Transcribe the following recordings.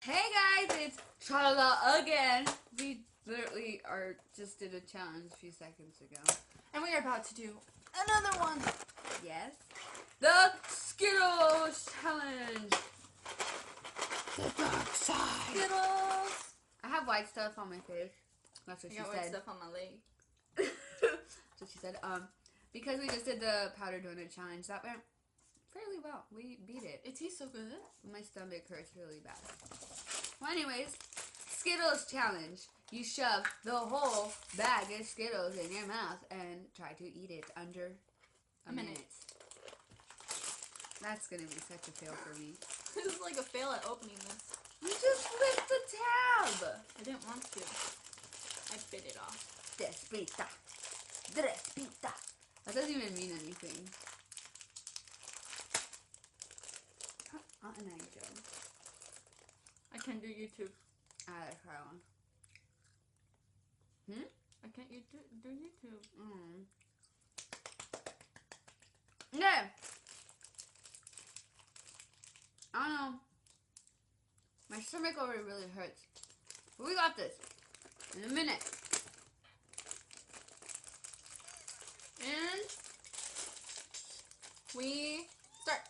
Hey guys, it's Charla again. We literally just did a challenge a few seconds ago. And we are about to do another one. Yes. The Skittles challenge. The dark side. Skittles. I have white stuff on my face. That's what I she got said. white stuff on my leg. That's what she said. Because we just did the powder donut challenge, that went fairly well. We beat it. It tastes so good. My stomach hurts really bad. Well, anyways, Skittles challenge. You shove the whole bag of Skittles in your mouth and try to eat it under a minute. That's gonna be such a fail for me. This is like a fail at opening this. You just lift the tab. I didn't want to. I bit it off. Despita. Despita. That doesn't even mean anything. An angel. I can't do YouTube. I try one. I can't do YouTube. Yeah. I don't know. My stomach already really hurts. But we got this. In a minute. And we start.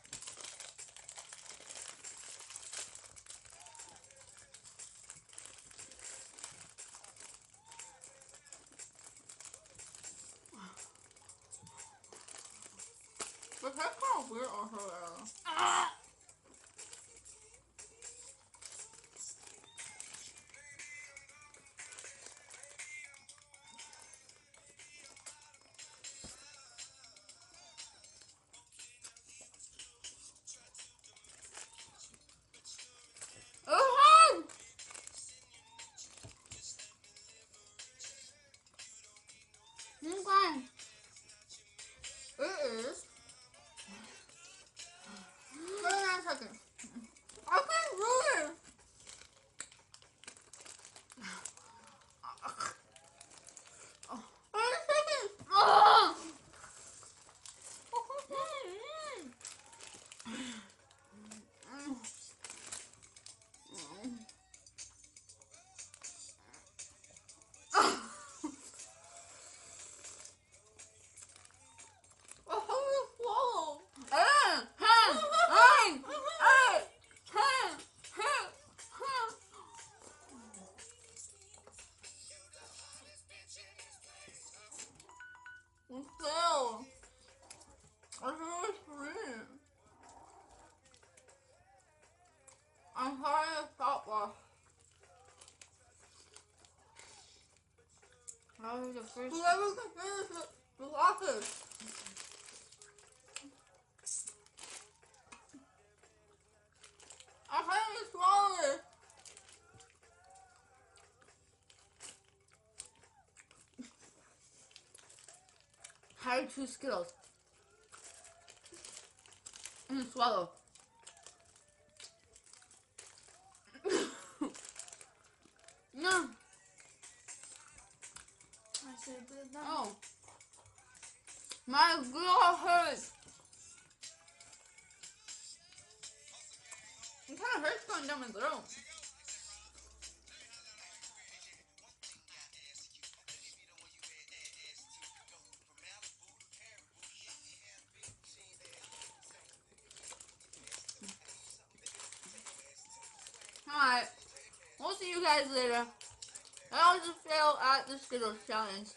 But that's kind of weird on her. Ah! Oh! Okay. It is. Wait a second. I can't do it. Oh! I'm tired of stopwatch. That was the first. Whoever can finish it, block it. I can't even swallow it. How to chew Skittles. Swallow. No. I said that. Oh. My girl hurts. It kind of hurts going down my throat. Alright. We'll see you guys later. That was a fail at the Skittles challenge.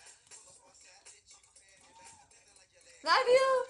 Love you!